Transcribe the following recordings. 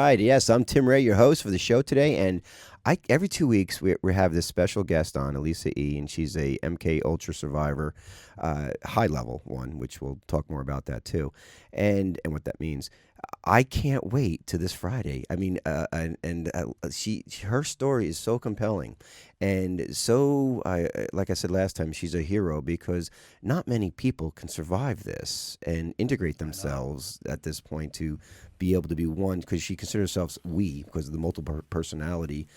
right. Yes, I'm Tim Ray, your host for the show today, and every 2 weeks we have this special guest on, Elisa E, and she's a MKULTRA survivor, high level one, which we'll talk more about that too, and what that means. I can't wait to this Friday. I mean, her story is so compelling, and so like I said last time, she's a hero because not many people can survive this and integrate themselves at this point to be able to be one, because she considers herself we because of the multiple personality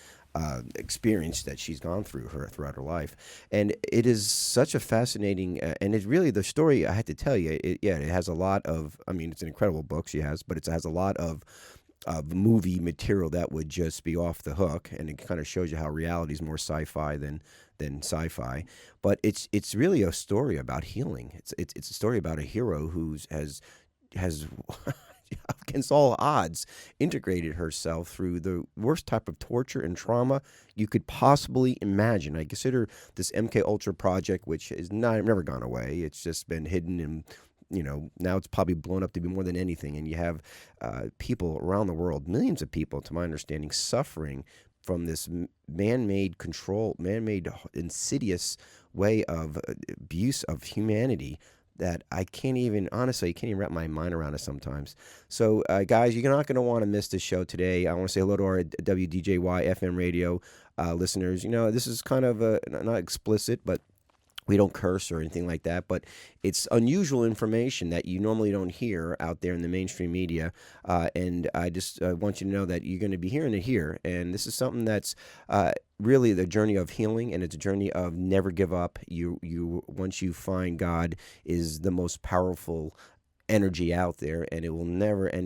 experience that she's gone throughout her life. And it is such a fascinating and it's really the story. I had to tell you, it has a lot of, I mean, it's an incredible book she has, but it has a lot of movie material that would just be off the hook, and it kind of shows you how reality is more sci-fi than sci-fi. But it's really a story about healing. It's a story about a hero who has against all odds integrated herself through the worst type of torture and trauma you could possibly imagine. I consider this MKUltra project, which is never gone away. It's just been hidden, and now it's probably blown up to be more than anything. And you have people around the world, millions of people, to my understanding, suffering from this man-made control, man-made insidious way of abuse of humanity that I can't even wrap my mind around it sometimes. So, guys, you're not going to want to miss this show today. I want to say hello to our WDJY FM radio listeners. This is kind of not explicit, but we don't curse or anything like that, but it's unusual information that you normally don't hear out there in the mainstream media. And I just want you to know that you're going to be hearing it here. And this is something that's really the journey of healing, and it's a journey of never give up. You once you find God is the most powerful energy out there, and it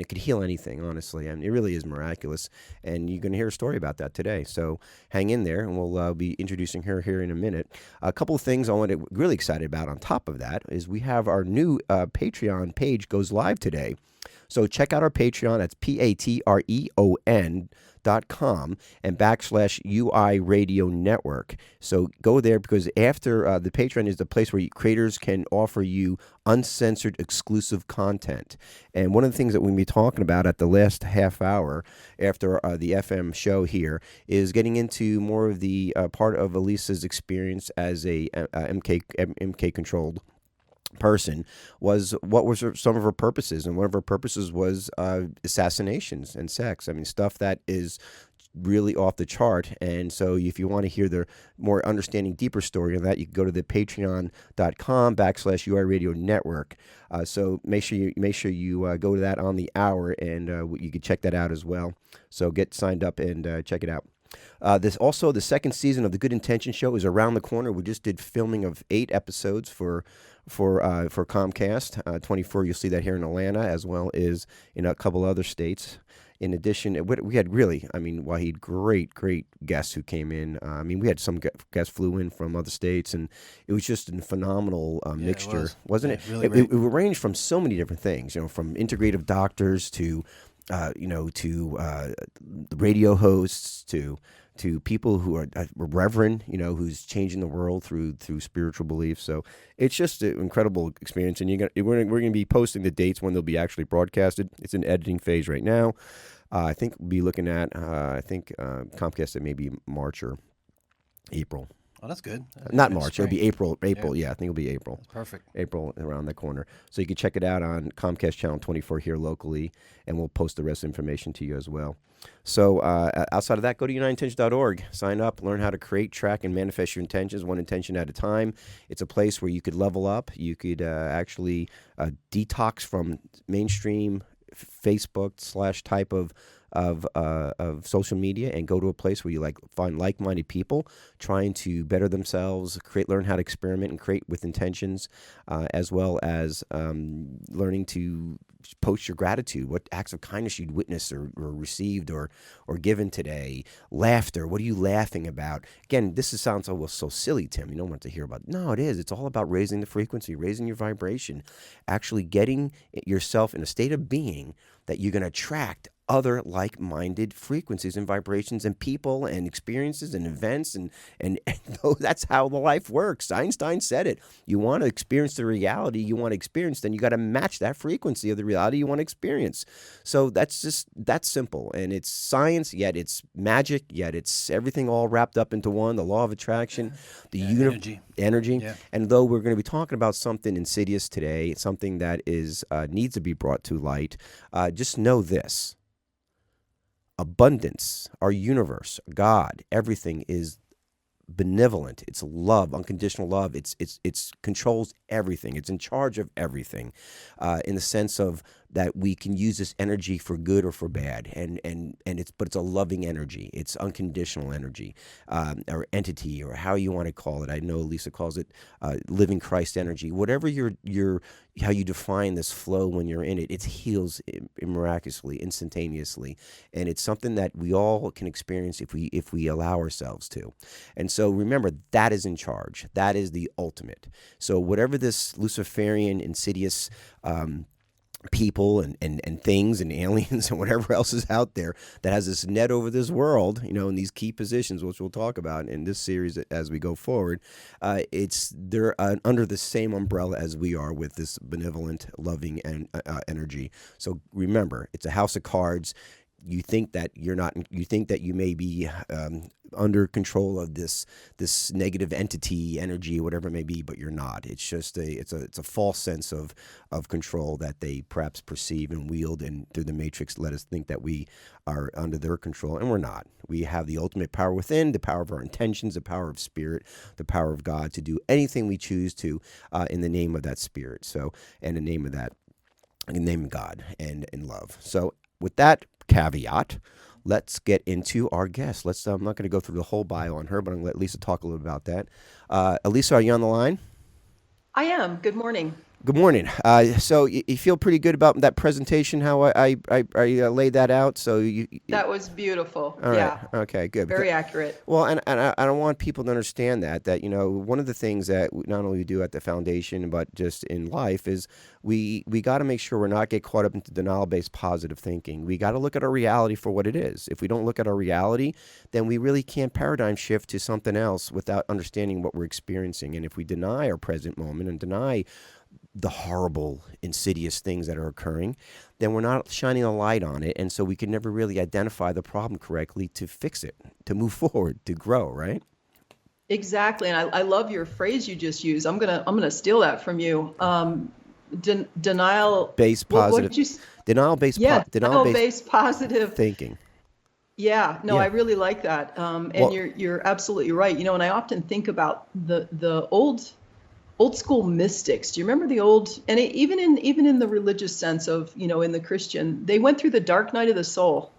could heal anything, honestly. I mean, it really is miraculous, and you're going to hear a story about that today. So hang in there, and we'll be introducing her here in a minute. A couple of things I want to really excited about on top of that is we have our new Patreon page goes live today. So check out our Patreon. That's patreon.com and /UI Radio Network. So go there, because after the Patreon is the place where creators can offer you uncensored exclusive content. And one of the things that we'll be talking about at the last half hour after the FM show here is getting into more of the part of Elisa's experience as a MK controlled person. Was what were some of her purposes, and one of her purposes was assassinations and sex. I mean, stuff that is really off the chart. And so if you want to hear the more understanding, deeper story on that, you can go to the patreon.com /UI Radio Network. So make sure you go to that on the hour, and you can check that out as well. So get signed up and check it out. The second season of the Good Intention Show is around the corner. We just did filming of 8 episodes for Comcast. 24, you'll see that here in Atlanta, as well as in a couple other states. In addition, we had Wahid, great guests who came in. We had some guests flew in from other states, and it was just a phenomenal mixture, wasn't it? It ranged from so many different things, from integrative doctors to radio hosts to people who are reverend, who's changing the world through spiritual beliefs. So it's just an incredible experience, and we're going to be posting the dates when they'll be actually broadcasted. It's in editing phase right now. I think we'll be looking at Comcast said maybe March or April. Oh, that's good. Not March. It'll be April. Yeah, I think it'll be April. That's perfect. April, around the corner. So you can check it out on Comcast Channel 24 here locally, and we'll post the rest of the information to you as well. So outside of that, go to unitedintentions.org. Sign up, learn how to create, track, and manifest your intentions, one intention at a time. It's a place where you could level up. You could actually detox from mainstream Facebook / type of social media, and go to a place where you find like-minded people trying to better themselves, learn how to experiment and create with intentions, as well as learning to post your gratitude, what acts of kindness you'd witnessed or received or given today. Laughter, what are you laughing about? Again, sounds so silly, Tim. You don't want to hear about it. No, it is. It's all about raising the frequency, raising your vibration, actually getting yourself in a state of being that you're going to attract other like-minded frequencies and vibrations and people and experiences and events and that's how the life works. Einstein said it. You want to experience the reality you want to experience, then you got to match that frequency of the reality you want to experience. So that's simple, and it's science, yet it's magic, yet it's everything all wrapped up into one. The law of attraction, the energy. Yeah. And though we're going to be talking about something insidious today, something that is needs to be brought to light, just know this: abundance, our universe, God, everything is benevolent. It's love, unconditional love. It's controls everything. It's in charge of everything, in the sense of that we can use this energy for good or for bad, and it's a loving energy. It's unconditional energy, or entity, or how you want to call it. I know Elisa calls it living Christ energy. Whatever your how you define this flow when you're in it, it heals miraculously, instantaneously, and it's something that we all can experience if we allow ourselves to. And so remember, that is in charge. That is the ultimate. So whatever this Luciferian, insidious people and things and aliens and whatever else is out there that has this net over this world, in these key positions, which we'll talk about in this series as we go forward, they're under the same umbrella as we are with this benevolent, loving energy. So remember, it's a house of cards. You think that you're not. You think that you may be under control of this negative entity, energy, whatever it may be, but you're not. It's just it's a false sense of control that they perhaps perceive and wield, and through the matrix let us think that we are under their control, and we're not. We have the ultimate power within, the power of our intentions, the power of spirit, the power of God to do anything we choose to in the name of that spirit. So, and the name of that, in the name of God and in love. So, with that caveat, let's get into our guest. I'm not going to go through the whole bio on her, but I'm going to let Lisa talk a little about that. Elisa, are you on the line? I am. Good morning. Good morning. So you feel pretty good about that presentation, how I laid that out? That was beautiful. All right. Yeah. Okay, good. Very accurate. Well, and I want people to understand that one of the things that not only we do at the foundation but just in life is we got to make sure we're not get caught up into denial-based positive thinking. We got to look at our reality for what it is. If we don't look at our reality, then we really can't paradigm shift to something else without understanding what we're experiencing. And if we deny our present moment and deny the horrible, insidious things that are occurring, then we're not shining a light on it. And so we can never really identify the problem correctly to fix it, to move forward, to grow, right? Exactly. And I love your phrase you just used. I'm gonna steal that from you. Denial based what positive did you denial based denial based positive thinking. Yeah, no, Yeah. I really like that. And Well, you're absolutely right. And I often think about the old school mystics. Do you remember the old, and even in the religious sense of, in the Christian, they went through the dark night of the soul.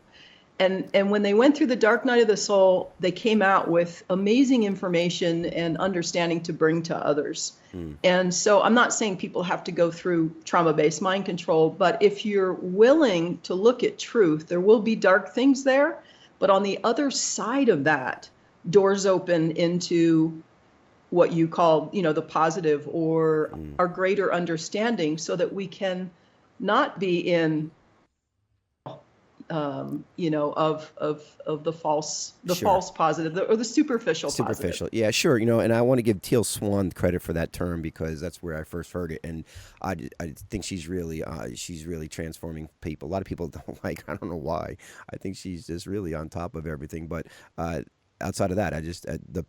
And when they went through the dark night of the soul, they came out with amazing information and understanding to bring to others. And so I'm not saying people have to go through trauma-based mind control, but if you're willing to look at truth, there will be dark things there. But on the other side of that, doors open into what you call, the positive or our greater understanding, so that we can not be in, of the false Sure. false positive or the superficial positive. Superficial. Yeah, sure. And I want to give Teal Swan credit for that term because that's where I first heard it. And I think she's really transforming people. A lot of people don't I don't know why. I think she's just really on top of everything. But outside of that, I just the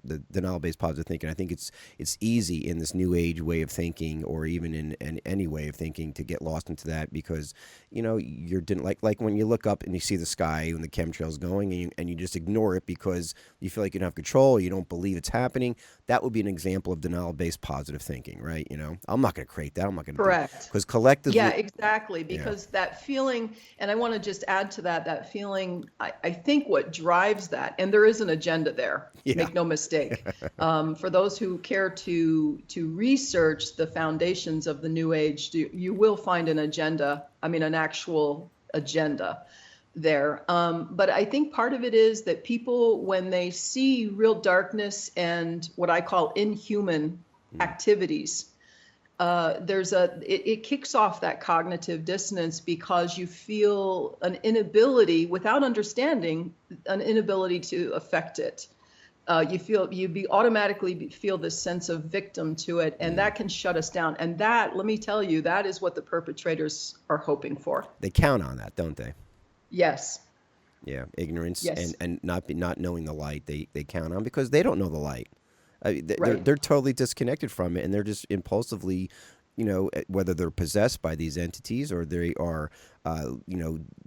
the denial-based positive thinking. I think it's easy in this new age way of thinking, or even in any way of thinking, to get lost into that because you're didn't like when you look up and you see the sky and the chemtrails going and you just ignore it because you feel like you don't have control, or you don't believe it's happening. That would be an example of denial-based positive thinking, right? I'm not going to create that. I'm not going to Correct. Because collectively, Yeah, exactly. Because that feeling, and I want to just add to that feeling, I think what drives that, and there is an agenda there, make no mistake. For those who care to research the foundations of the New Age, you will find an agenda, an actual agenda there. But I think part of it is that people, when they see real darkness and what I call inhuman activities, it kicks off that cognitive dissonance because you feel an inability, without understanding, an inability to affect it. Automatically feel this sense of victim to it, and that can shut us down. And that, let me tell you, that is what the perpetrators are hoping for. They count on that, don't they? Yes. Yeah, ignorance Yes. and not knowing the light. They count on because they don't know the light. Right. They're totally disconnected from it, and they're just impulsively, whether they're possessed by these entities or they are,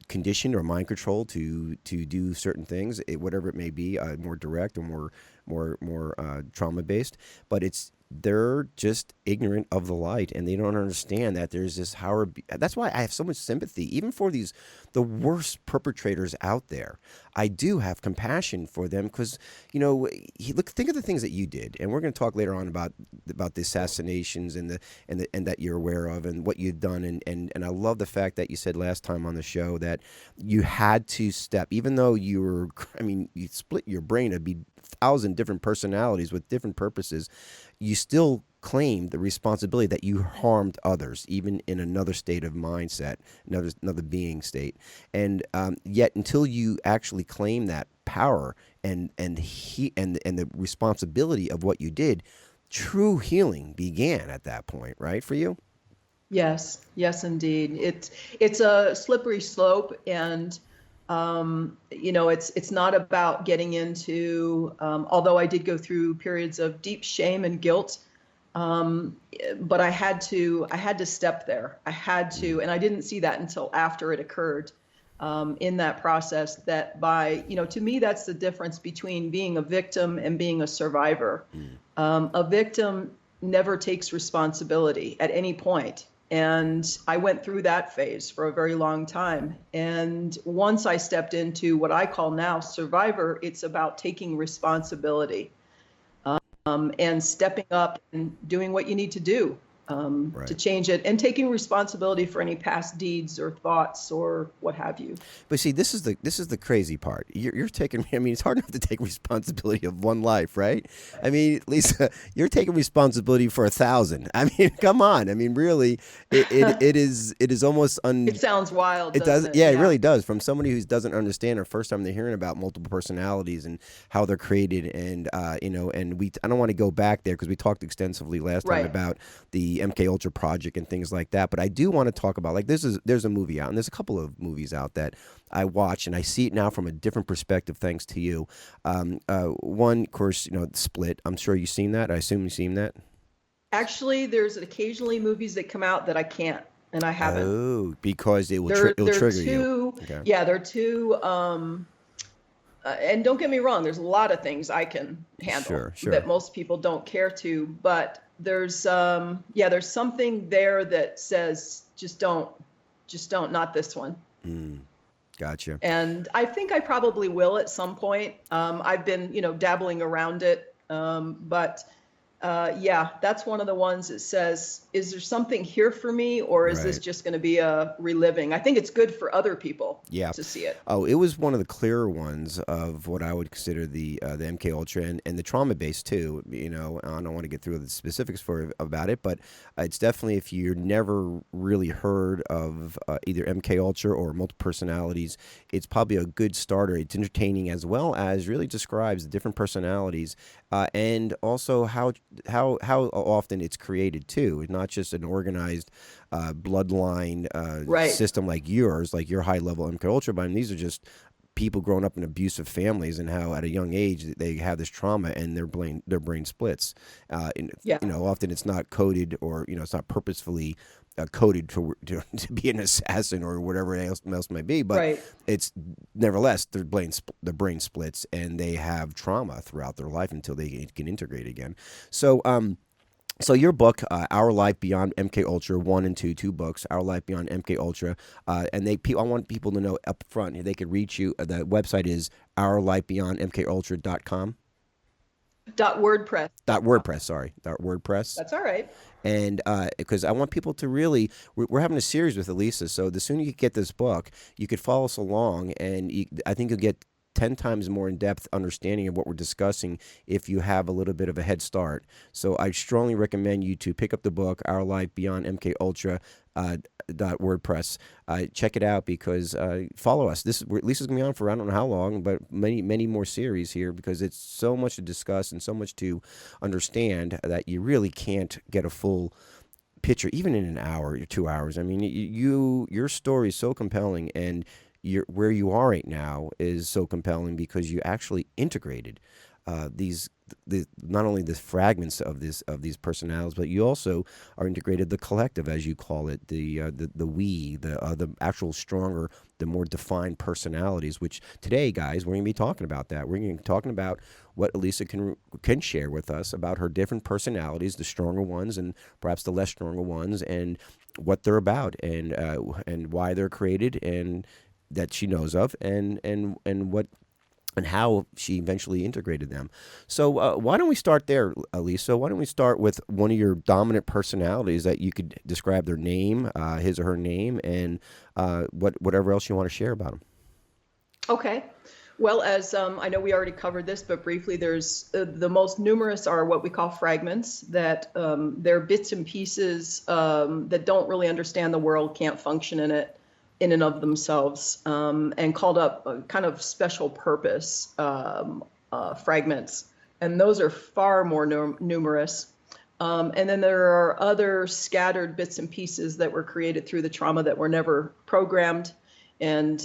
conditioned or mind controlled to do certain things, whatever it may be, more direct or more trauma based. But they're just ignorant of the light, and they don't understand that there's this higher. That's why I have so much sympathy, even for the worst perpetrators out there. I do have compassion for them because think of the things that you did, and we're going to talk later on about the assassinations and that you're aware of and what you've done, and I love the fact that you said last time on the show that you had to step, even though you split your brain to be 1,000 different personalities with different purposes, you still claimed the responsibility that you harmed others, even in another state of mindset, another being state, and yet until you actually claim that power and the responsibility of what you did, true healing began at that point, right, for you? Yes, indeed. It's a slippery slope, and it's not about getting into. Although I did go through periods of deep shame and guilt, but I had to step there. I had to, and I didn't see that until after it occurred. In that process, to me, that's the difference between being a victim and being a survivor. A victim never takes responsibility at any point. And I went through that phase for a very long time. And once I stepped into what I call now survivor, it's about taking responsibility, and stepping up and doing what you need to do Right. to change it, and taking responsibility for any past deeds or thoughts or what have you. But see, this is the crazy part. You're taking. I mean, it's hard enough to take responsibility of one life, right? I mean, Lisa, you're taking responsibility for 1,000. I mean, come on. I mean, really, it is almost It sounds wild. It does. Doesn't it? Yeah, it really does. From somebody who doesn't understand, or first time they're hearing about multiple personalities and how they're created, and I don't want to go back there because we talked extensively last time Right. about the MKUltra project and things like that. But I do want to talk about, like, there's a movie out, and there's a couple of movies out that I watch, and I see it now from a different perspective thanks to you. One, of course, Split. I'm sure you've seen that. I assume you've seen that. Actually, there's occasionally movies that come out that I can't, and I haven't. Oh, because it'll They're trigger you. too, Okay. yeah, they're too. And don't get me wrong, there's a lot of things I can handle Sure. that most people don't care to, but there's something there that says just don't, not this one. Gotcha. And I think I probably will at some point. I've been, dabbling around it, but that's one of the ones that says, is there something here for me, or is this Right. just going to be a reliving? I think it's good for other people Yeah. to see it. Oh, it was one of the clearer ones of what I would consider the MK Ultra and the trauma base too. I don't want to get through the specifics about it, but it's definitely, if you're never really heard of either MK Ultra or multiple personalities, it's probably a good starter. It's entertaining as well as really describes the different personalities, and also how often it's created too. It's not just an organized bloodline Right. system like yours, like your high level MK Ultra. But I mean, these are just people growing up in abusive families, and how at a young age they have this trauma and their brain splits. Yeah. Often it's not coded, or it's not purposefully coded to be an assassin or whatever else might be, but Right. it's nevertheless their brain splits, and they have trauma throughout their life until they can integrate again. So your book, Our Life Beyond MK Ultra 1 and 2 books, Our Life Beyond MK Ultra, and I want people to know up front, they could reach you. The website is ourlifebeyondmkultra.com. .wordpress. .wordpress. That's all right. And because I want people to really, we're having a series with Elisa, so the sooner you get this book, you could follow us along, and I think you'll get 10 times more in-depth understanding of what we're discussing if you have a little bit of a head start. So I strongly recommend you to pick up the book, Our Life Beyond MK Ultra. .wordpress. Check it out, because follow us. Lisa's gonna be on for I don't know how long, but many more series here, because it's so much to discuss and so much to understand that you really can't get a full picture even in an hour or 2 hours. I mean, your story is so compelling, and where you are right now is so compelling because you actually integrated not only the fragments of these personalities, but you also are integrated the collective, as you call it, the actual stronger, the more defined personalities. Which today, guys, we're going to be talking about that. We're going to be talking about what Elisa can share with us about her different personalities, the stronger ones and perhaps the less stronger ones, and what they're about, and why they're created, and that she knows of, and what and how she eventually integrated them. So why don't we start there, Elisa? Why don't we start with one of your dominant personalities that you could describe their name, his or her name, and whatever else you want to share about them. Okay. Well, as I know we already covered this, but briefly, there's the most numerous are what we call fragments, that they're bits and pieces that don't really understand the world, can't function in it in and of themselves, and called up a kind of special purpose fragments. And those are far more numerous. And then there are other scattered bits and pieces that were created through the trauma that were never programmed. And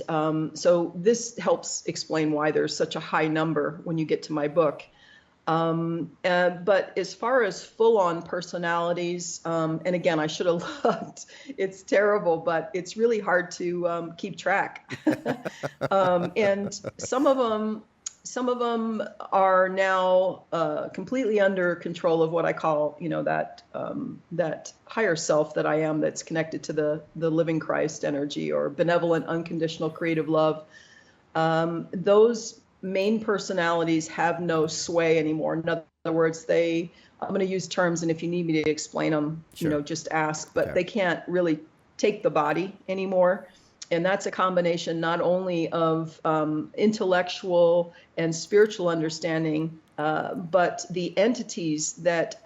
so this helps explain why there's such a high number when you get to my book. But as far as full-on personalities, and again, I should have looked. It's terrible, but it's really hard to keep track. And some of them are now completely under control of what I call, that higher self that I am, that's connected to the living Christ energy, or benevolent, unconditional, creative love. Those main personalities have no sway anymore. In other words, I'm going to use terms, and if you need me to explain them, sure, just ask, but okay. They can't really take the body anymore. And that's a combination not only of intellectual and spiritual understanding, but the entities that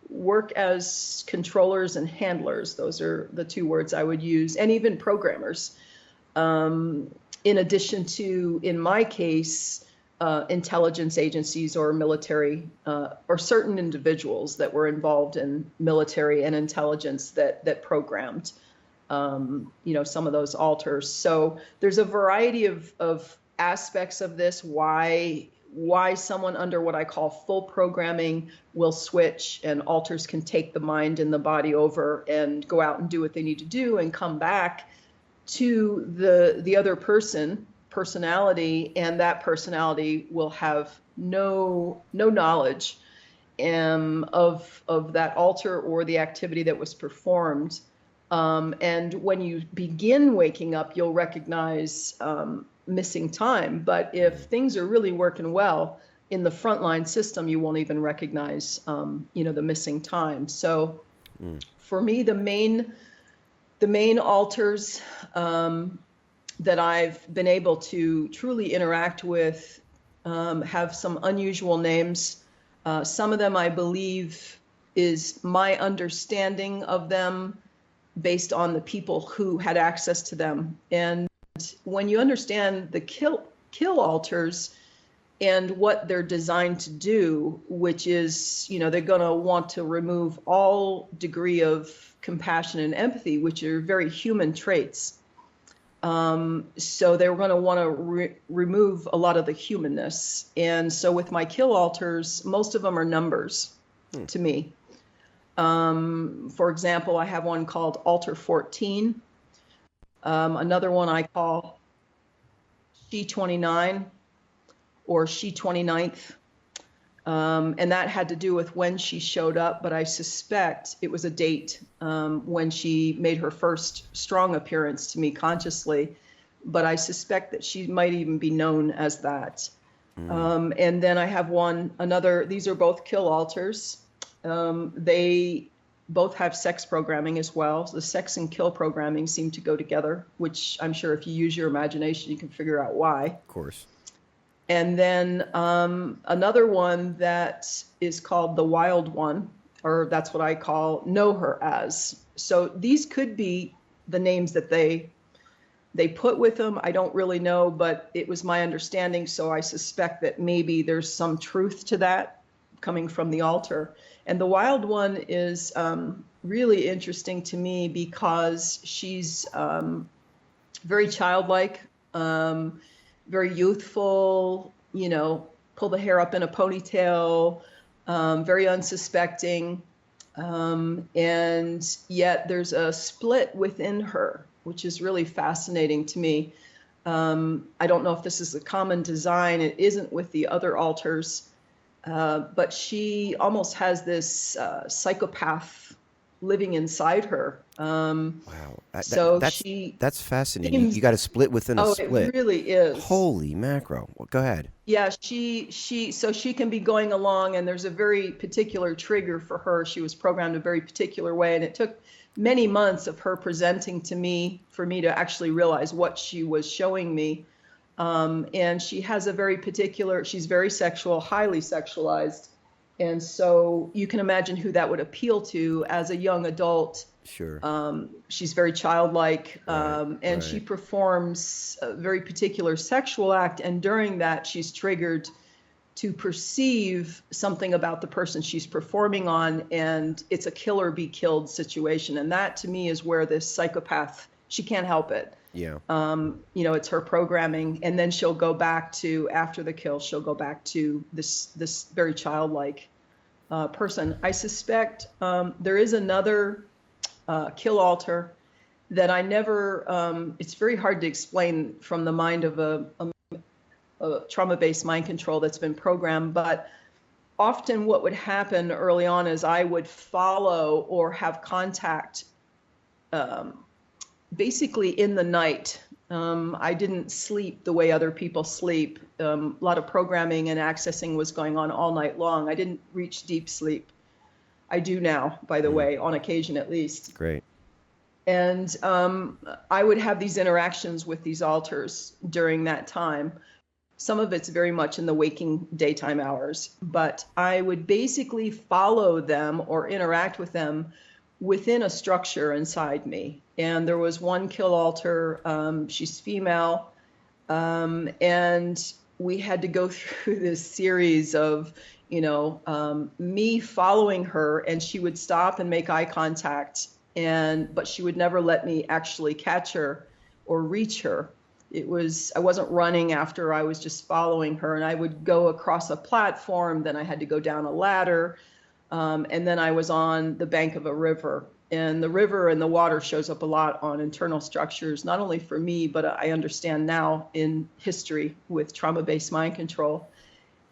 work as controllers and handlers. Those are the two words I would use, and even programmers. In addition to, in my case, intelligence agencies or military, or certain individuals that were involved in military and intelligence that programmed, some of those alters. So there's a variety of aspects of this, why someone under what I call full programming will switch, and alters can take the mind and the body over and go out and do what they need to do and come back to the other personality, and that personality will have no knowledge of that alter or the activity that was performed. And when you begin waking up, you'll recognize missing time. But if things are really working well in the frontline system, you won't even recognize the missing time. So for me, the main alters that I've been able to truly interact with have some unusual names. Some of them, I believe, is my understanding of them based on the people who had access to them. And when you understand the kill alters and what they're designed to do, which is, they're going to want to remove all degree of compassion and empathy, which are very human traits. So they're going to want to remove a lot of the humanness. And so with my kill alters, most of them are numbers to me. For example, I have one called Alter 14. Another one I call She 29 or She 29th. And that had to do with when she showed up, but I suspect it was a date when she made her first strong appearance to me consciously, but I suspect that she might even be known as that. And then I have these are both kill alters. They both have sex programming as well. So the sex and kill programming seem to go together, which I'm sure if you use your imagination, you can figure out why. Of course. And then another one that is called the Wild One, or that's what I know her as. So these could be the names that they put with them. I don't really know, but it was my understanding. So I suspect that maybe there's some truth to that coming from the altar. And the Wild One is really interesting to me because she's very childlike, very youthful, pull the hair up in a ponytail, very unsuspecting. And yet there's a split within her, which is really fascinating to me. I don't know if this is a common design. It isn't with the other altars, but she almost has this psychopath living inside her. Wow. That's fascinating. seems, You got a split within a split. It really is. Holy macro. Well, go ahead. Yeah, so she can be going along, and there's a very particular trigger for her. She was programmed a very particular way, and it took many months of her presenting to me for me to actually realize what she was showing me. And she has a very particular, she's very sexual, highly sexualized. And so you can imagine who that would appeal to as a young adult. Sure. She's very childlike, Right, and she performs a very particular sexual act. And during that, she's triggered to perceive something about the person she's performing on, and it's a kill or be killed situation. And that, to me, is where this psychopath, she can't help it. Yeah. It's her programming, and then she'll go back to, after the kill, she'll go back to this very childlike person. I suspect there is another kill altar that I never, it's very hard to explain from the mind of a trauma-based mind control that's been programmed, but often what would happen early on is I would follow or have contact basically in the night. I didn't sleep the way other people sleep. A lot of programming and accessing was going on all night long. I didn't reach deep sleep. I do now, by the way, on occasion at least. Great. And I would have these interactions with these altars during that time. Some of it's very much in the waking daytime hours, but I would basically follow them or interact with them within a structure inside me. And there was one kill altar, she's female, and we had to go through this series of, me following her, and she would stop and make eye contact, but she would never let me actually catch her or reach her. I wasn't running after, I was just following her, and I would go across a platform, then I had to go down a ladder, and then I was on the bank of a river. And the river and the water shows up a lot on internal structures, not only for me, but I understand now in history with trauma-based mind control.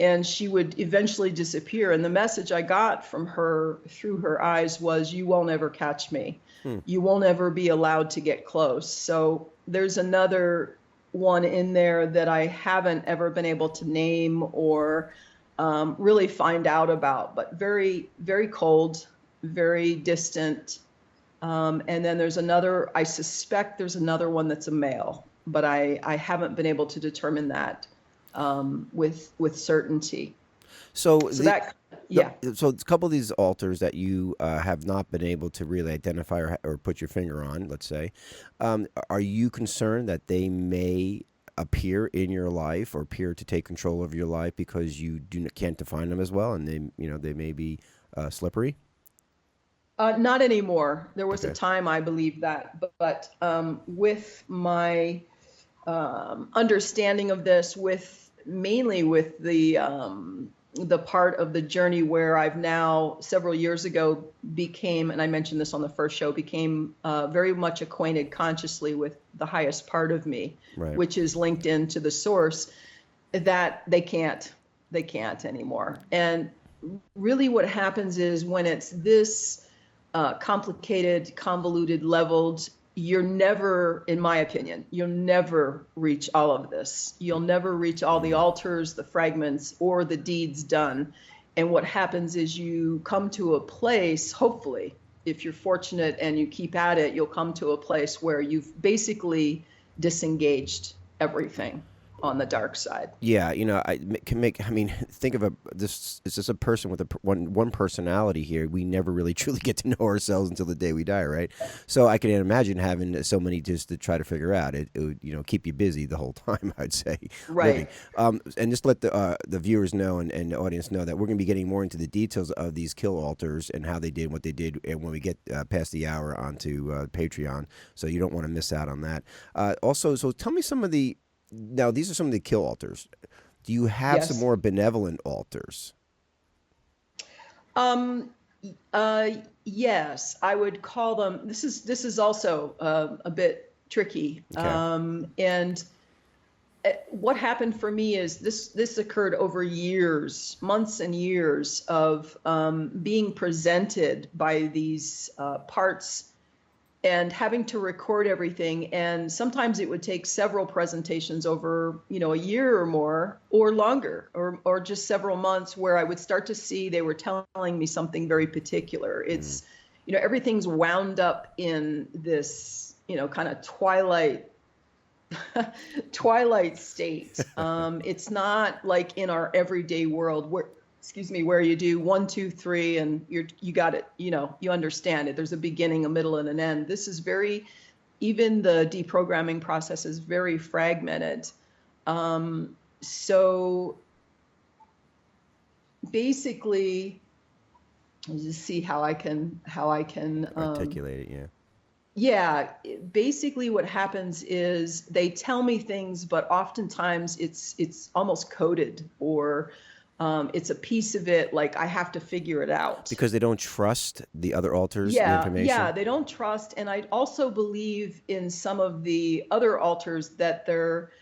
And she would eventually disappear. And the message I got from her through her eyes was, you won't ever catch me. You won't ever be allowed to get close. So there's another one in there that I haven't ever been able to name or really find out about, but very, very cold, very distant. And then I suspect there's another one that's a male, but I haven't been able to determine that with certainty. So a couple of these altars that you have not been able to really identify or put your finger on, let's say, are you concerned that they may appear in your life or appear to take control of your life because you can't define them as well, and they may be slippery? Not anymore. There was a time I believed that, but with my understanding of this, mainly with the part of the journey where I've now several years ago became, and I mentioned this on the first show, became very much acquainted consciously with the highest part of me, right, which is linked into the source, that they can't anymore. And really what happens is when it's this complicated, convoluted, leveled, you're never, in my opinion, you'll never reach all of this. You'll never reach all the altars, the fragments, or the deeds done. And what happens is you come to a place, hopefully, if you're fortunate and you keep at it, you'll come to a place where you've basically disengaged everything. on the dark side. Yeah, can make. I mean, think of this. It's just a person with one personality here. We never really truly get to know ourselves until the day we die, right? So I can imagine having so many just to try to figure out. It would keep you busy the whole time. I'd say living. Right. And just let the viewers know and the audience know that we're going to be getting more into the details of these kill altars and how they did what they did, and when we get past the hour onto Patreon. So you don't want to miss out on that. Also, so tell me some of the. Now, these are some of the kill altars. Do you have some Yes. more benevolent altars? Um, yes, I would call them. This is also a bit tricky. Okay. And what happened for me is this occurred over years, months and years of being presented by these parts and having to record everything. And sometimes it would take several presentations over, a year or more or longer, or just several months, where I would start to see they were telling me something very particular. It's, everything's wound up in this, kind of twilight state. It's not like in our everyday world where you do 1, 2, 3, and you got it. You understand it. There's a beginning, a middle, and an end. This is even the deprogramming process is very fragmented. So basically, let's just see how I can Articulate it, yeah. Yeah, basically what happens is they tell me things, but oftentimes it's almost coded, or it's a piece of it, like I have to figure it out. Because they don't trust the other altars, the Yeah, information? yeah, they don't trust. And I also believe in some of the other altars that they're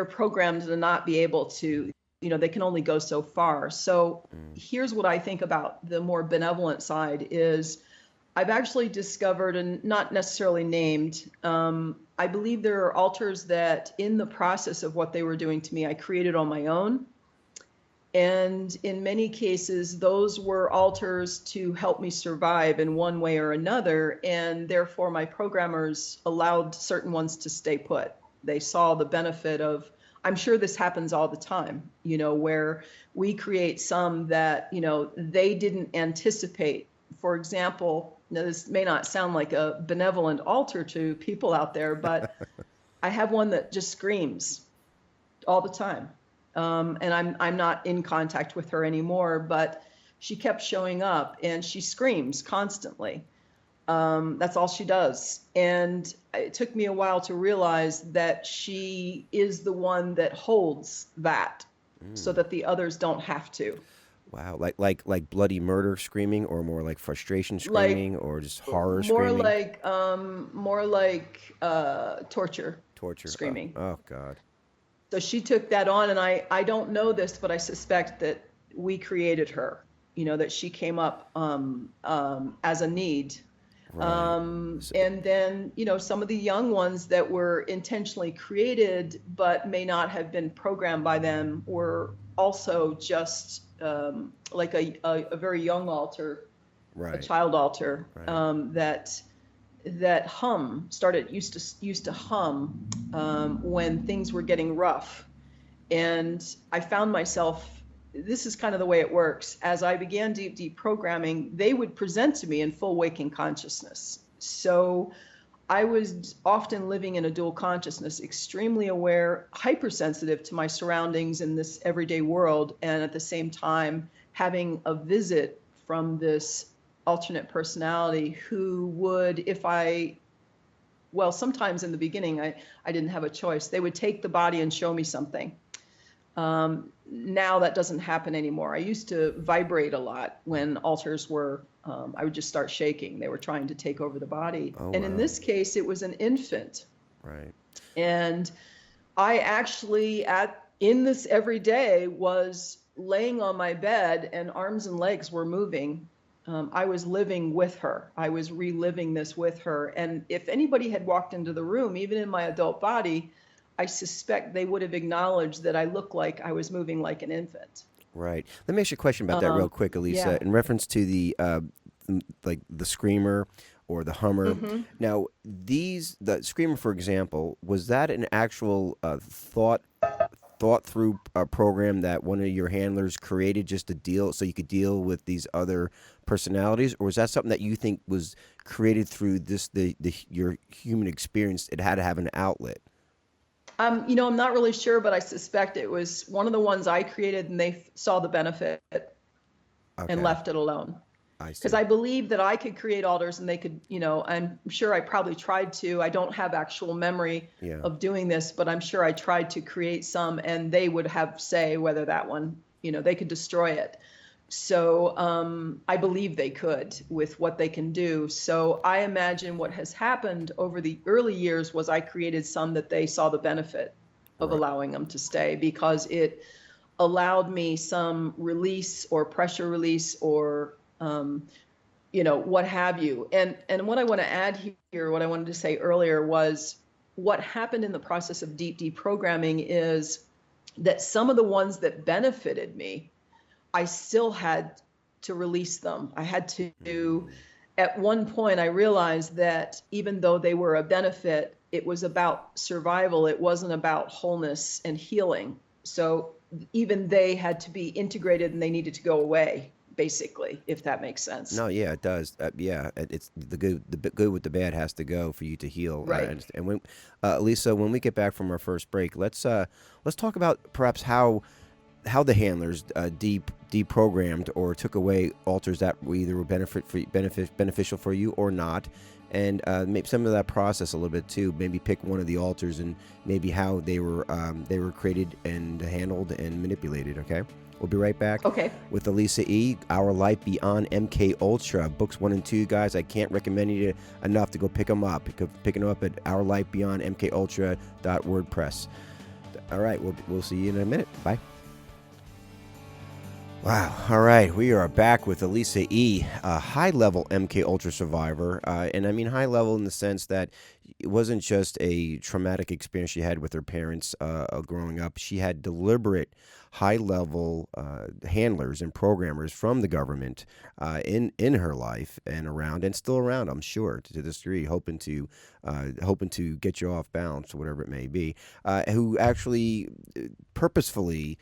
programmed to not be able to, they can only go so far. So here's what I think about the more benevolent side is I've actually discovered, and not necessarily named, I believe there are altars that in the process of what they were doing to me, I created on my own. And in many cases, those were altars to help me survive in one way or another. And therefore, my programmers allowed certain ones to stay put. They saw the benefit of, I'm sure this happens all the time, where we create some that, they didn't anticipate. For example, now this may not sound like a benevolent altar to people out there, but I have one that just screams all the time. And I'm not in contact with her anymore, but she kept showing up and she screams constantly. That's all she does. And it took me a while to realize that she is the one that holds that so that the others don't have to. Wow, like bloody murder screaming, or more like frustration screaming, or just horror More screaming? more like torture Torture. screaming. Oh God. So she took that on, and I don't know this, but I suspect that we created her, that she came up as a need. Right. And then, some of the young ones that were intentionally created but may not have been programmed by them were also just like a very young altar, Right. a child altar, Right. that used to hum when things were getting rough. And I found myself, this is kind of the way it works. As I began deep programming, they would present to me in full waking consciousness. So I was often living in a dual consciousness, extremely aware, hypersensitive to my surroundings in this everyday world, and at the same time having a visit from this alternate personality who would, sometimes in the beginning, I didn't have a choice. They would take the body and show me something. Now that doesn't happen anymore. I used to vibrate a lot when altars were, I would just start shaking. They were trying to take over the body. Oh, and in wow. this case, it was an infant. Right. And I actually, in this every day, was laying on my bed and arms and legs were moving. I was living with her. I was reliving this with her. And if anybody had walked into the room, even in my adult body, I suspect they would have acknowledged that I looked like I was moving like an infant. Right. Let me ask you a question about that real quick, Elisa, Yeah. in reference to the like the screamer or the hummer. Mm-hmm. Now, the screamer, for example, was that an actual thought through program that one of your handlers created just to deal so you could deal with these other personalities, or is that something that you think was created through the your human experience? It had to have an outlet. I'm not really sure, but I suspect it was one of the ones I created, and they saw the benefit and Okay, left it alone. I Because see. I believe that I could create altars, and they could, I'm sure I probably tried to. I don't have actual memory Yeah. of doing this, but I'm sure I tried to create some, and they would have say whether that one, they could destroy it. So I believe they could with what they can do. So I imagine what has happened over the early years was I created some that they saw the benefit of Right. allowing them to stay, because it allowed me some release or pressure release, or what have you. And what I want to add here, what I wanted to say earlier, was what happened in the process of deep deprogramming is that some of the ones that benefited me, I still had to release them. I had to, Mm. at one point, I realized that even though they were a benefit, it was about survival. It wasn't about wholeness and healing. So even they had to be integrated, and they needed to go away, basically, if that makes sense. No, yeah, it does. Yeah, it's the good with the bad has to go for you to heal. Right. And when, Lisa, when we get back from our first break, let's talk about perhaps how the handlers deprogrammed or took away altars that were either were beneficial for you or not, and maybe some of that process a little bit too. Maybe pick one of the altars and maybe how they were created and handled and manipulated. Okay, we'll be right back Okay. with Elisa E. Our Life Beyond MK Ultra, books 1 and 2, guys. I can't recommend it enough to go pick them up. Pick them up at Our Life Beyond MKUltra.wordpress. All right, we'll see you in a minute. Bye. Wow. All right. We are back with Elisa E., a high-level MK Ultra survivor. And I mean high-level in the sense that it wasn't just a traumatic experience she had with her parents growing up. She had deliberate high-level handlers and programmers from the government in her life and around, and still around, I'm sure, to this degree, hoping to get you off balance, whatever it may be, who actually purposefully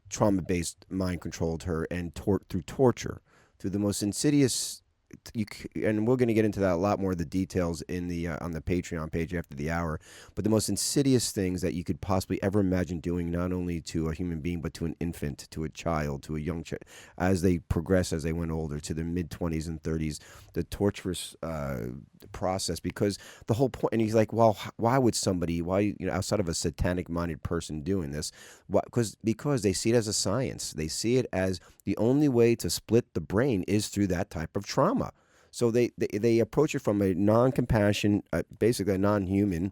trauma-based mind controlled her and through torture, through the most insidious. And we're going to get into that a lot more of the details in the on the Patreon page after the hour. But the most insidious things that you could possibly ever imagine doing, not only to a human being but to an infant, to a child, to a young child, as they progress, as they went older, to their mid-20s and 30s, the torturous process. Because the whole point, and he's like, well, why would somebody, outside of a satanic-minded person doing this? Because they see it as a science. They see it as the only way to split the brain is through that type of trauma. So they approach it from a non-compassion, basically a non-human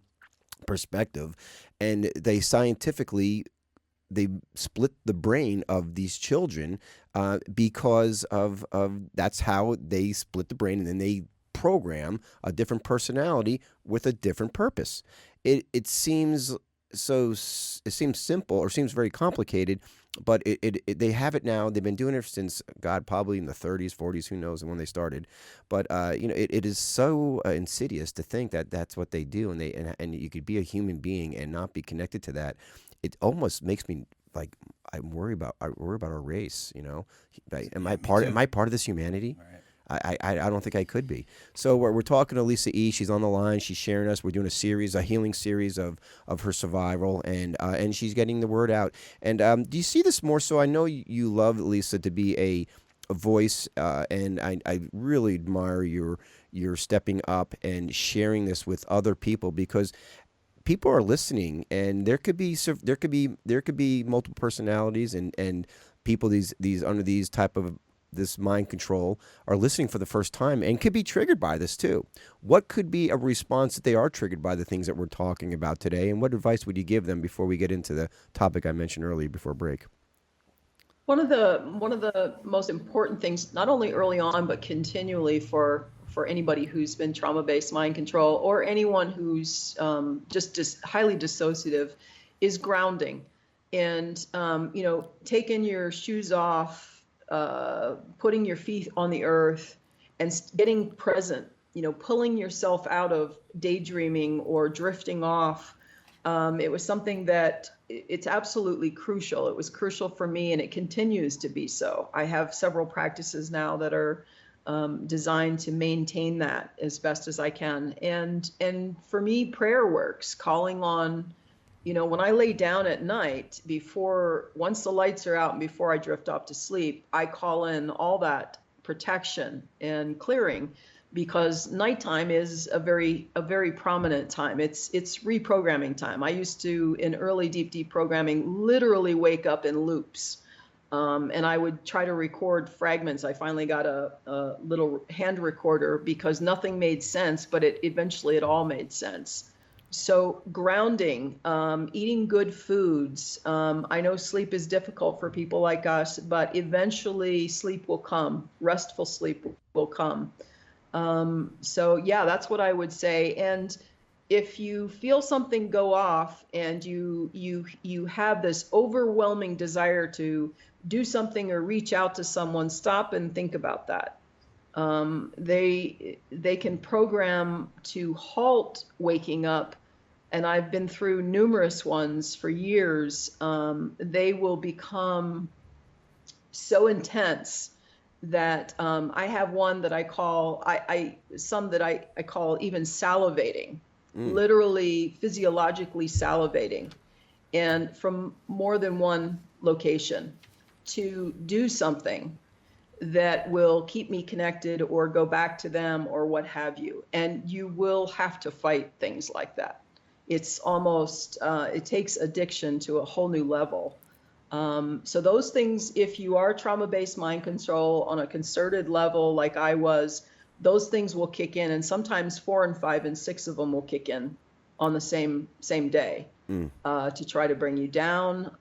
perspective, and they split the brain of these children because of that's how they split the brain, and then they program a different personality with a different purpose. It seems it seems simple or seems very complicated, but they have it now. They've been doing it since, God, probably in the 30s, 40s, who knows when they started. But it is so insidious to think that that's what they do, and and you could be a human being and not be connected to that. It almost makes me like I worry about our race. Am I Me part? too. Am I part of this humanity? All right. I don't think I could be. So we're talking to Elisa E. She's on the line. She's sharing us. We're doing a healing series of her survival, and she's getting the word out. And do you see this more so? I know you love Elisa to be a voice, and I really admire your stepping up and sharing this with other people, because people are listening, and there could be multiple personalities and people these under these type of this mind control are listening for the first time and could be triggered by this too. What could be a response that they are triggered by the things that we're talking about today, and what advice would you give them before we get into the topic I mentioned earlier before break? One of the most important things, not only early on but continually, for anybody who's been trauma-based mind control, or anyone who's just highly dissociative, is grounding. And taking your shoes off, putting your feet on the earth, and getting present, pulling yourself out of daydreaming or drifting off. It was something that it's absolutely crucial. It was crucial for me, and it continues to be so. I have several practices now that are designed to maintain that as best as I can. And for me, prayer works. Calling on, when I lay down at night, once the lights are out and before I drift off to sleep, I call in all that protection and clearing, because nighttime is a very prominent time. It's reprogramming time. I used to, in early deep deprogramming, literally wake up in loops. And I would try to record fragments. I finally got a little hand recorder because nothing made sense, but eventually it all made sense. So grounding, eating good foods. I know sleep is difficult for people like us, but eventually sleep will come. Restful sleep will come. So yeah, that's what I would say. And if you feel something go off and you have this overwhelming desire to do something or reach out to someone, stop and think about that. They can program to halt waking up, and I've been through numerous ones for years. They will become so intense that I have one that I call some that I call even salivating, literally physiologically salivating, and from more than one location to do something that will keep me connected or go back to them or what have you. And you will have to fight things like that. It's almost, it takes addiction to a whole new level. So those things, if you are trauma-based mind control on a concerted level like I was, those things will kick in, and sometimes 4 and 5 and 6 of them will kick in on the same day to try to bring you down,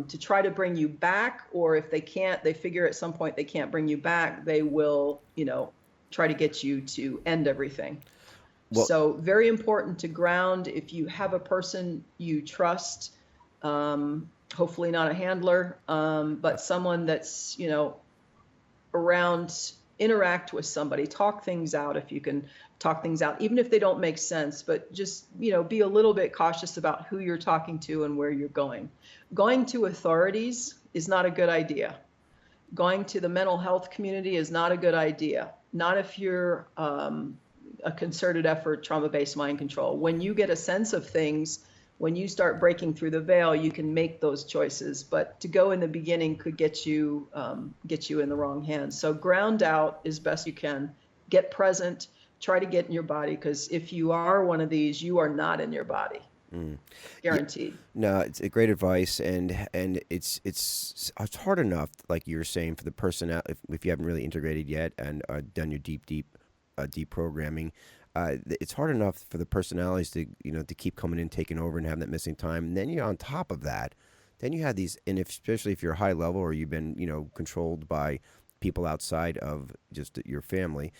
to try to bring you back, or if they can't, they figure at some point they can't bring you back, they will, try to get you to end everything. Well, so very important to ground. If you have a person you trust, hopefully not a handler, but someone that's, around, interact with somebody, talk things out if you can talk things out, even if they don't make sense, but just, be a little bit cautious about who you're talking to and where you're going. Going to authorities is not a good idea. Going to the mental health community is not a good idea. Not if you're a concerted effort, trauma-based mind control. When you get a sense of things, when you start breaking through the veil, you can make those choices. But to go in the beginning could get you in the wrong hands. So ground out as best you can. Get present. Try to get in your body, because if you are one of these, you are not in your body. Guaranteed. Yeah, no, it's a great advice, and it's hard enough, like you were saying, for the person out if you haven't really integrated yet and done your deep deprogramming. It's hard enough for the personalities to to keep coming in, taking over, and having that missing time. And then on top of that, then you have these, and especially if you're high level or you've been controlled by people outside of just your family.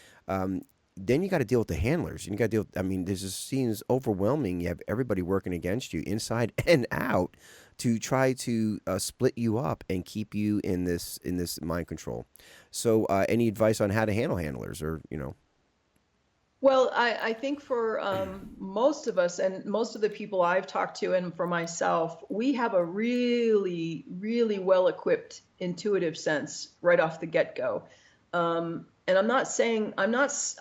Then you got to deal with the handlers. You got to deal. This just seems overwhelming. You have everybody working against you, inside and out, to try to split you up and keep you in this mind control. So, any advice on how to handle handlers, or Well, I think for most of us and most of the people I've talked to, and for myself, we have a really, really well-equipped intuitive sense right off the get-go. And I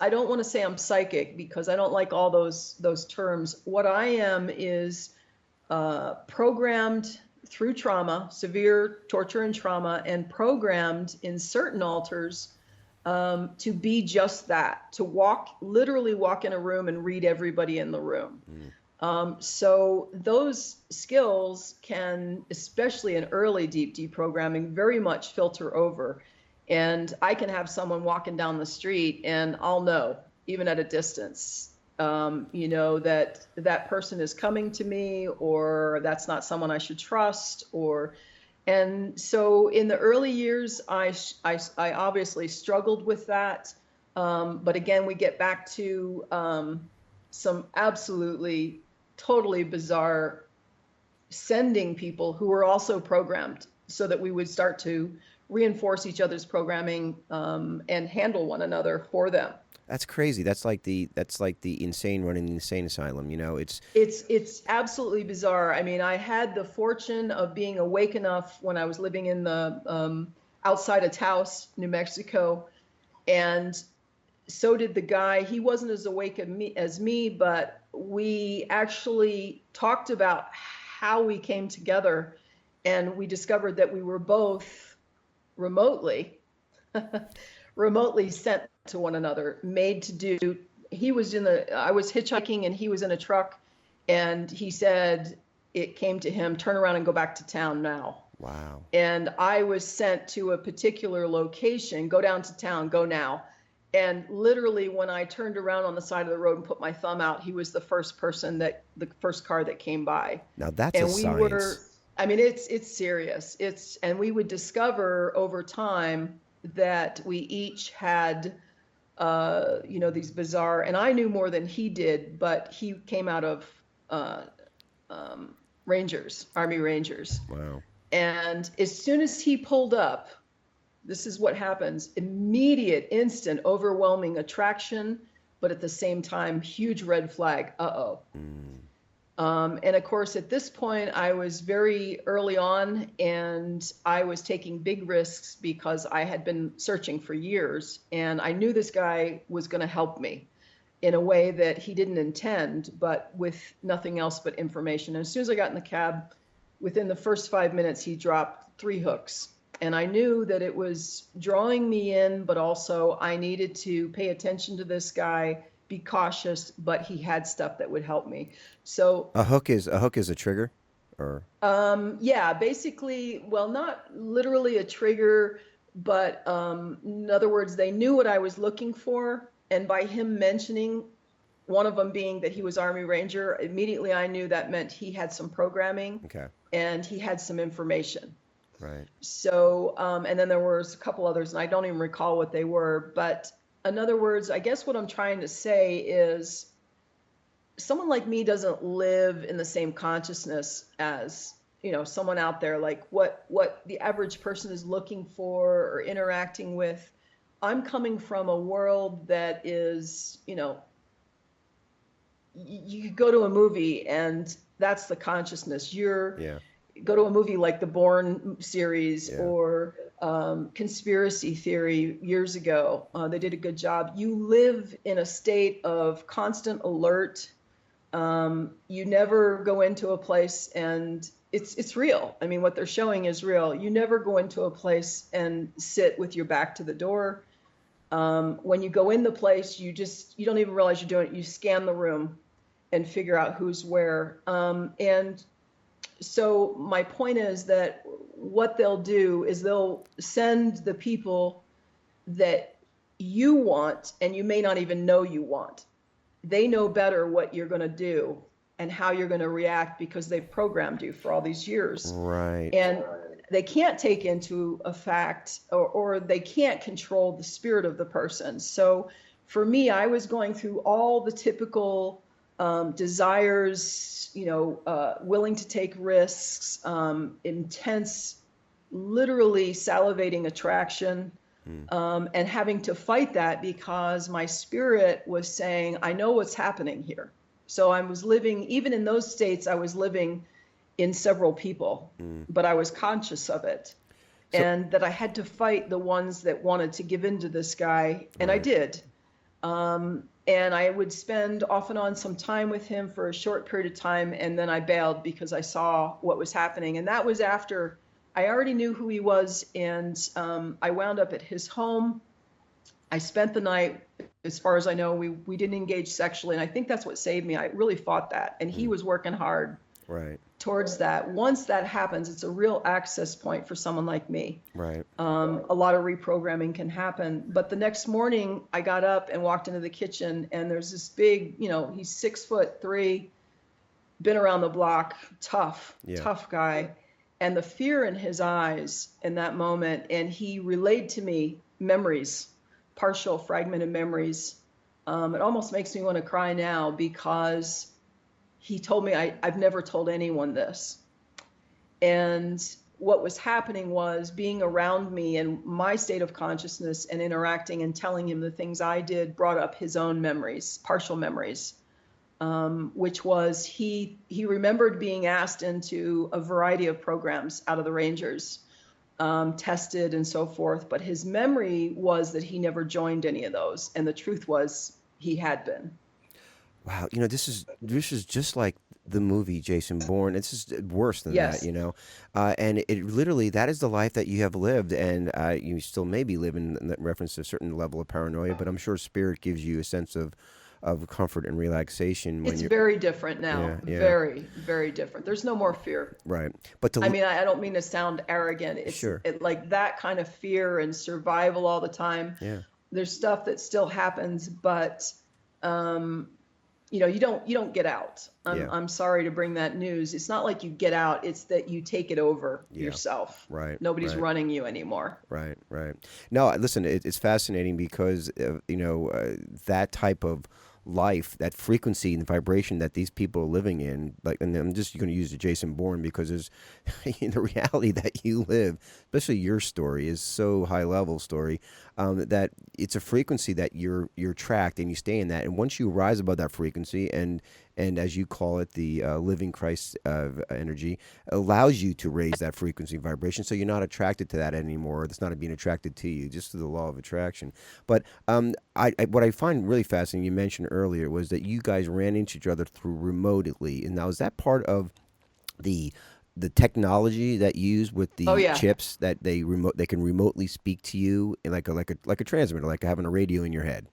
don't want to say I'm psychic, because I don't like all those terms. What I am is programmed through trauma, severe torture and trauma, and programmed in certain altars to be just that, to literally walk in a room and read everybody in the room. So those skills can, especially in early deep deprogramming, very much filter over. And I can have someone walking down the street and I'll know, even at a distance, that person is coming to me, or that's not someone I should trust, and so in the early years, I obviously struggled with that. But again, we get back to some absolutely, totally bizarre sending people who were also programmed, so that we would start to reinforce each other's programming and handle one another for them. That's crazy. That's like the insane running the insane asylum. You know, it's It's absolutely bizarre. I mean, I had the fortune of being awake enough when I was living in the outside of Taos, New Mexico, and so did the guy. He wasn't as awake as me, but we actually talked about how we came together, and we discovered that we were both remotely remotely sent to one another, made to do. I was hitchhiking and he was in a truck, and he said it came to him, turn around and go back to town now. wow. And I was sent to a particular location, go down to town, go now. And literally, when I turned around on the side of the road and put my thumb out, he was the first car that came by. Now that's a And we were, science. I mean, it's serious. And we would discover over time that we each had, these bizarre, and I knew more than he did, but he came out of Rangers, Army Rangers. Wow. And as soon as he pulled up, this is what happens: immediate, instant, overwhelming attraction, but at the same time, huge red flag. Uh-oh. And of course, at this point, I was very early on, and I was taking big risks because I had been searching for years, and I knew this guy was going to help me in a way that he didn't intend, but with nothing else but information. And as soon as I got in the cab, within the first 5 minutes, he dropped 3 hooks. And I knew that it was drawing me in, but also I needed to pay attention to this guy, be cautious, but he had stuff that would help me. So A hook is a trigger, or yeah, basically, well, not literally a trigger, but in other words, they knew what I was looking for. And by him mentioning one of them being that he was Army Ranger, immediately I knew that meant he had some programming okay, and he had some information. right. So, and then there was a couple others, and I don't even recall what they were. But in other words, I guess what I'm trying to say is someone like me doesn't live in the same consciousness as, someone out there, like what the average person is looking for or interacting with. I'm coming from a world that is, you could go to a movie and that's the consciousness. Yeah, Go to a movie like the Bourne series yeah. or Conspiracy Theory years ago. They did a good job. You live in a state of constant alert. You never go into a place and it's real. I mean, what they're showing is real. You never go into a place and sit with your back to the door. When you go in the place, you don't even realize you're doing it. You scan the room and figure out who's where. And so my point is that what they'll do is they'll send the people that you want, and you may not even know you want. They know better what you're going to do and how you're going to react because they've programmed you for all these years. Right. And they can't take into effect or they can't control the spirit of the person. So for me, I was going through all the typical desires, willing to take risks, intense, literally salivating attraction, and having to fight that because my spirit was saying, I know what's happening here. So I was living, even in those states, I was living in several people, but I was conscious of it. So- And that I had to fight the ones that wanted to give in to this guy, and I Right. did. And I would spend off and on some time with him for a short period of time, and then I bailed because I saw what was happening. And that was after I already knew who he was, and I wound up at his home. I spent the night. As far as I know, we didn't engage sexually, and I think that's what saved me. I really fought that, and he was working hard Right. towards that. Once that happens, it's a real access point for someone like me. Right. A lot of reprogramming can happen. But the next morning, I got up and walked into the kitchen, and there's this big, he's 6'3", been around the block, tough guy. And the fear in his eyes in that moment, and he relayed to me memories, partial fragmented memories. It almost makes me want to cry now because he told me I've never told anyone this. And what was happening was being around me and my state of consciousness and interacting and telling him the things I did brought up his own memories, partial memories, which was he remembered being asked into a variety of programs out of the Rangers, tested and so forth. But his memory was that he never joined any of those. And the truth was he had been. Wow, this is just like the movie Jason Bourne. It's just worse than that, Yes. and it literally that is the life that you have lived, and you still maybe live in reference to a certain level of paranoia. But I'm sure spirit gives you a sense of comfort and relaxation when It's you're. very different now. Yeah, yeah, Very, very different. There's no more fear. right. But I mean, I don't mean to sound arrogant. sure, Like that kind of fear and survival all the time. yeah, There's stuff that still happens, but um, you don't get out. yeah, I'm sorry to bring that news. It's not like you get out. It's that you take it over yeah, yourself. right, Nobody's right. running you anymore. Right, right. No, listen, it's fascinating because that type of life, that frequency and vibration that these people are living in, like, and I'm just going to use the Jason Bourne because there's the reality that you live, especially your story is so high level story, that it's a frequency that you're tracked and you stay in that, and once you rise above that frequency and as you call it, the living Christ energy allows you to raise that frequency and vibration. So you're not attracted to that anymore. It's not being attracted to you, just through the law of attraction. But what I find really fascinating, you mentioned earlier, was that you guys ran into each other through remotely. And now, is that part of the the technology that you use with Oh the yeah. chips that they can remotely speak to you in like a transmitter, like having a radio in your head?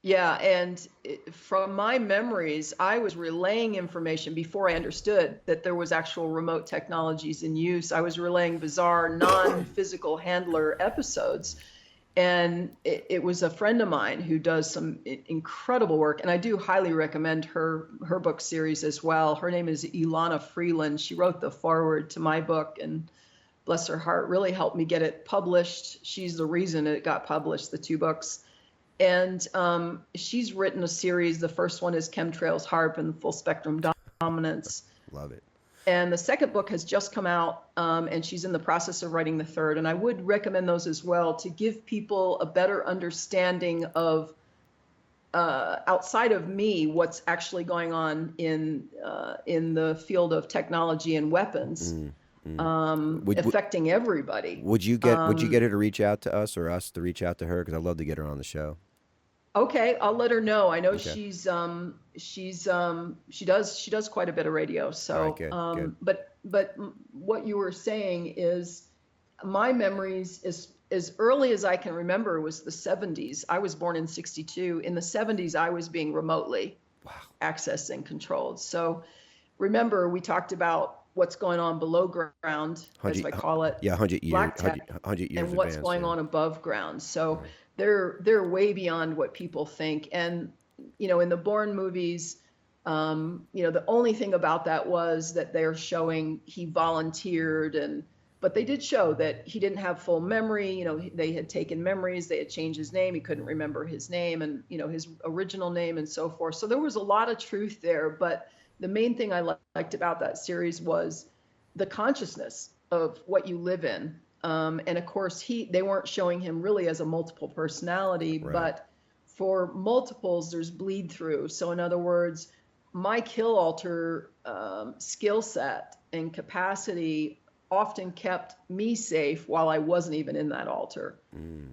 Yeah, and from my memories, I was relaying information before I understood that there was actual remote technologies in use. I was relaying bizarre non-physical handler episodes, and it was a friend of mine who does some incredible work, and I do highly recommend her book series as well. Her name is Ilana Freeland. She wrote the foreword to my book, and bless her heart, really helped me get it published. She's the reason it got published, the two books. And she's written a series. The first one is Chemtrails, HARP, and Full Spectrum Dominance. Love it. And the second book has just come out, and she's in the process of writing the third. And I would recommend those as well to give people a better understanding of, outside of me, what's actually going on in the field of technology and weapons, affecting everybody. Would you get her to reach out to us or us to reach out to her? Because I'd love to get her on the show. Okay, I'll let her know. I know Okay. she does quite a bit of radio. All right. So, Good. Good. but what you were saying is my memories is as early as I can remember was the 70s. I was born in 62. In the 70s, I was being remotely Wow. accessed and controlled. So remember, we talked about what's going on below ground, as I call it, Yeah, 100 years. black tech, 100 years and what's advanced. going Yeah. on above ground. So Right. they're way beyond what people think. And in the Bourne movies, the only thing about that was that they're showing he volunteered, but they did show that he didn't have full memory. They had taken memories, they had changed his name, he couldn't remember his name and his original name and so forth. So there was a lot of truth there, but the main thing I liked about that series was the consciousness of what you live in. And of course, they weren't showing him really as a multiple personality, Right. but for multiples, there's bleed through. So in other words, my kill alter skill set and capacity often kept me safe while I wasn't even in that altar.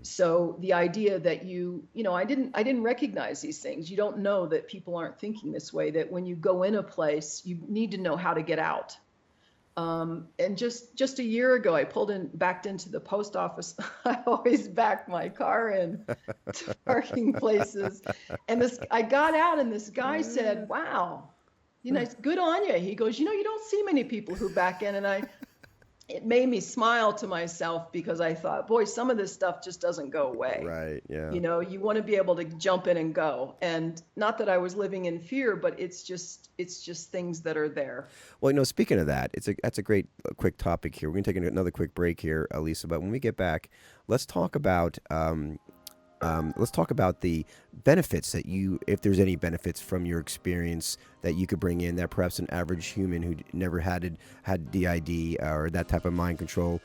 So the idea that I didn't recognize these things. You don't know that people aren't thinking this way, that when you go in a place, you need to know how to get out. And just a year ago, I backed into the post office. I always back my car in to parking places. And I got out and this guy said, "Wow, it's good on you." He goes, "You don't see many people who back in." And it made me smile to myself because I thought, boy, some of this stuff just doesn't go away. Right. Yeah. You want to be able to jump in and go. And not that I was living in fear, but it's just things that are there. Well, speaking of that, that's a great quick topic here. We're going to take another quick break here, Elisa. But when we get back, let's talk about let's talk about the benefits that you, if there's any benefits from your experience that you could bring in that perhaps an average human who never had DID or that type of mind control.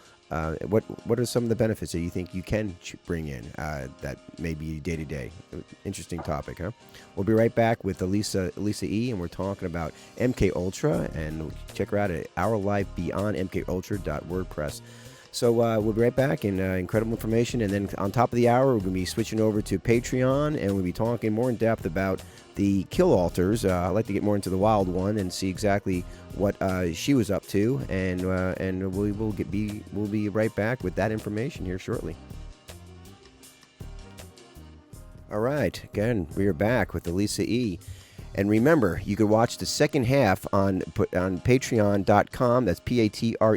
What are some of the benefits that you think you can bring in that may be day to day? Interesting topic, huh? We'll be right back with Elisa E, and we're talking about MK Ultra, and check her out at Our Life Beyond MKUltra.wordpress. So we'll be right back, and incredible information. And then on top of the hour, we're going to be switching over to Patreon, and we'll be talking more in depth about the kill altars. I'd like to get more into the wild one and see exactly what she was up to, and we'll be right back with that information here shortly. All right, again, we are back with Elisa E. And remember, you can watch the second half on patreon.com. That's patreon.com.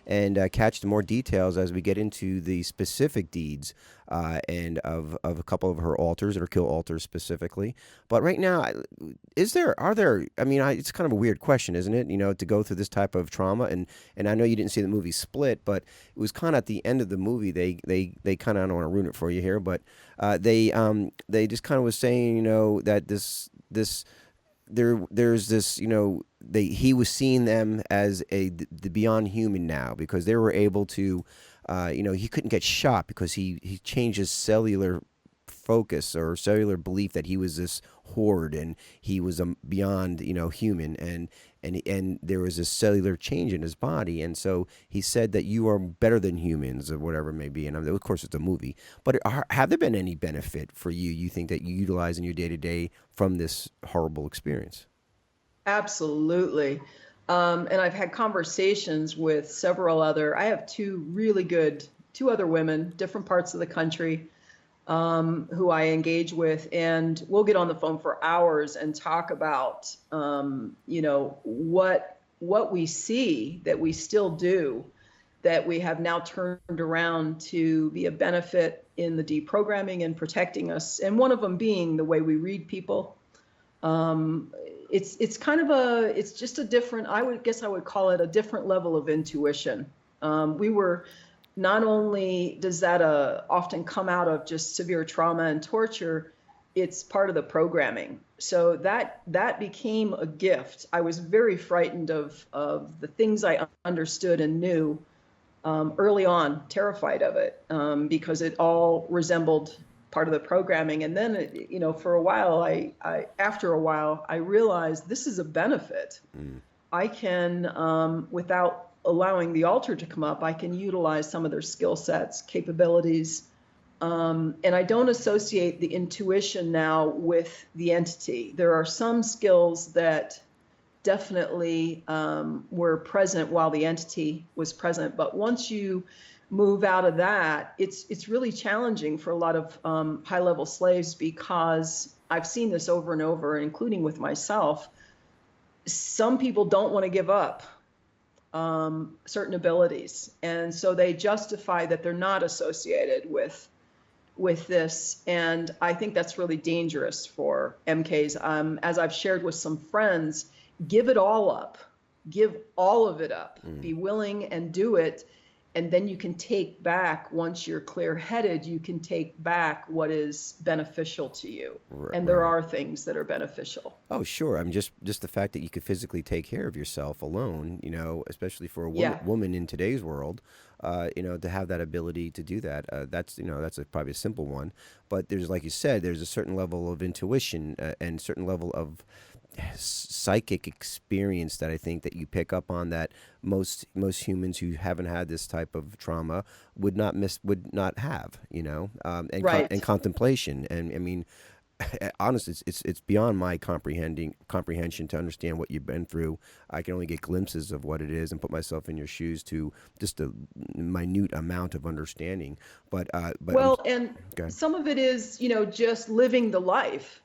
And catch the more details as we get into the specific deeds and of a couple of her altars, or kill altars specifically. But right now, it's kind of a weird question, isn't it? You know, to go through this type of trauma. And I know you didn't see the movie Split, but it was kind of at the end of the movie, they kind of, I don't want to ruin it for you here, but they just kind of was saying, you know, that there's this, you know, he was seeing them as the beyond human now, because they were able to, you know, he couldn't get shot because he changed his cellular focus or cellular belief that he was this horde and he was beyond, you know, human, and there was a cellular change in his body, and so he said that you are better than humans or whatever it may be. And of course it's a movie, but have there been any benefit for you think that you utilize in your day-to-day from this horrible experience? Absolutely. And I've had conversations with I have two other women, different parts of the country, who I engage with, and we'll get on the phone for hours and talk about, you know, what we see that we still do, that we have now turned around to be a benefit in the deprogramming and protecting us. And one of them being the way we read people. It's kind of it's just a different, I would call it a different level of intuition. Not only does that often come out of just severe trauma and torture, it's part of the programming. So that became a gift. I was very frightened of the things I understood and knew early on, terrified of it, because it all resembled part of the programming. And then, you know, for a while, after a while, I realized this is a benefit. I can, without allowing the altar to come up, I can utilize some of their skill sets, capabilities. And I don't associate the intuition now with the entity. There are some skills that definitely were present while the entity was present. But once you move out of that, it's really challenging for a lot of high-level slaves, because I've seen this over and over, including with myself. Some people don't want to give up certain abilities, and so they justify that they're not associated with this, and I think that's really dangerous for MKs. As I've shared with some friends, give it all up, give all of it up, be willing and do it. And then you can take back, once you're clear-headed, you can take back what is beneficial to you. And there are things that are beneficial. Oh, sure. I mean, just the fact that you could physically take care of yourself alone, you know, especially for a woman in today's world, you know, to have that ability to do that, that's, you know, that's probably a simple one. But there's, like you said, there's a certain level of intuition and certain level of psychic experience that I think that you pick up on, that most humans who haven't had this type of trauma would not have, you know, and contemplation. And I mean, honestly, it's beyond my comprehension to understand what you've been through. I can only get glimpses of what it is and put myself in your shoes to just a minute amount of understanding. But well, and some of it is, you know, just living the life.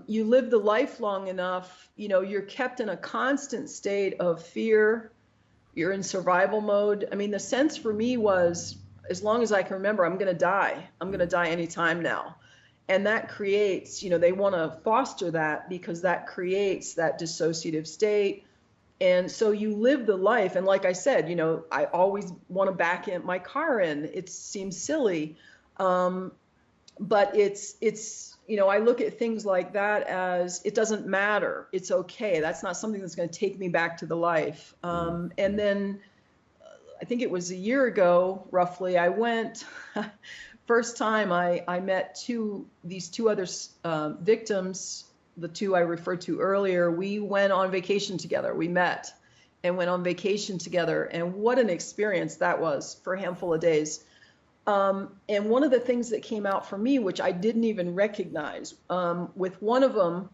You live the life long enough, you know, you're kept in a constant state of fear. You're in survival mode. I mean, the sense for me was, as long as I can remember, I'm going to die. I'm going to die anytime now. And that creates, you know, they want to foster that, because that creates that dissociative state. And so you live the life. And like I said, I always want to back in my car in. It seems silly. But I look at things like that as it doesn't matter. It's okay. That's not something that's going to take me back to the life. And then I think it was a year ago, roughly, I went, first time I met these two other victims, the two I referred to earlier. We went on vacation together. We met and went on vacation together. And what an experience that was for a handful of days. And one of the things that came out for me, which I didn't even recognize, with one of them,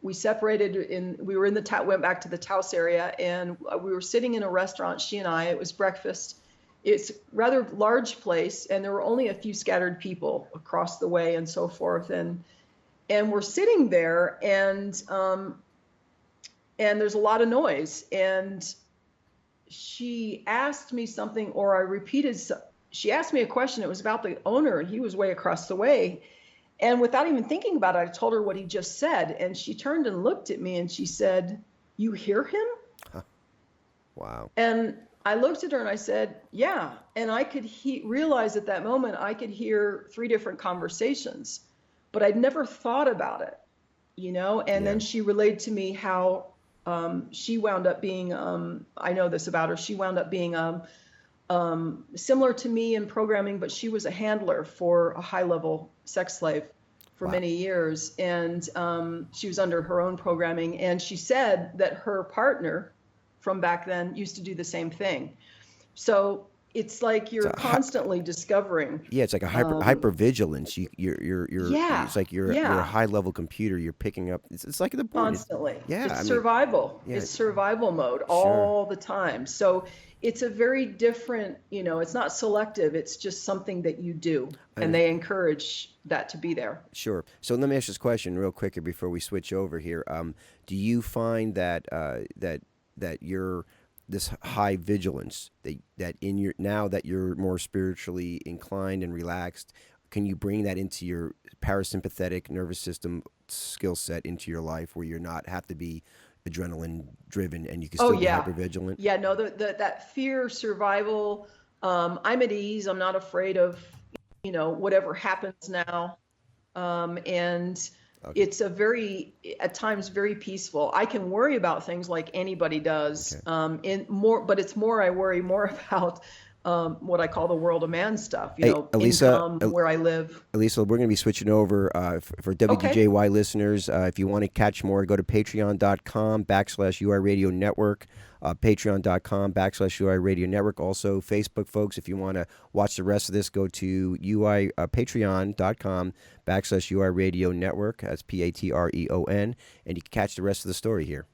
we separated we went back to the Taos area, and we were sitting in a restaurant, she and I. It was breakfast. It's a rather large place, and there were only a few scattered people across the way and so forth. And we're sitting there, and there's a lot of noise. And she asked me something, or I repeated. She asked me a question. It was about the owner, and he was way across the way. And without even thinking about it, I told her what he just said. And she turned and looked at me and she said, "You hear him?" Huh. Wow. And I looked at her and I said, "Yeah." And I could realize at that moment, I could hear 3 different conversations, but I'd never thought about it, And then she relayed to me how she wound up being, I know this about her, she wound up being similar to me in programming, but she was a handler for a high-level sex slave for many years. And she was under her own programming. And she said that her partner from back then used to do the same thing. So it's like you're constantly discovering. Yeah, it's like a hypervigilance. You're it's like you're a high-level computer. You're picking up. It's like the board. Constantly. Yeah, it's survival. Yeah, it's survival mode all the time. So it's a very different, it's not selective. It's just something that you do, and they encourage that to be there. Sure. So let me ask this question real quick before we switch over here. Do you find that that you're this high vigilance that in your, now that you're more spiritually inclined and relaxed, can you bring that into your parasympathetic nervous system skill set into your life, where you're not have to be adrenaline driven and you can still be hypervigilant? Yeah, no, that fear, survival, I'm at ease. I'm not afraid of, whatever happens now. And it's at times very peaceful. I can worry about things like anybody does. But it's more, I worry more about what I call the world of man stuff, Elisa, income, where I live. Elisa, we're going to be switching over for WDJY listeners. If you want to catch more, go to patreon.com/UI Radio Network, patreon.com/UI Radio Network. Also, Facebook, folks, if you want to watch the rest of this, go to patreon.com/UI Radio Network. That's PATREON, and you can catch the rest of the story here.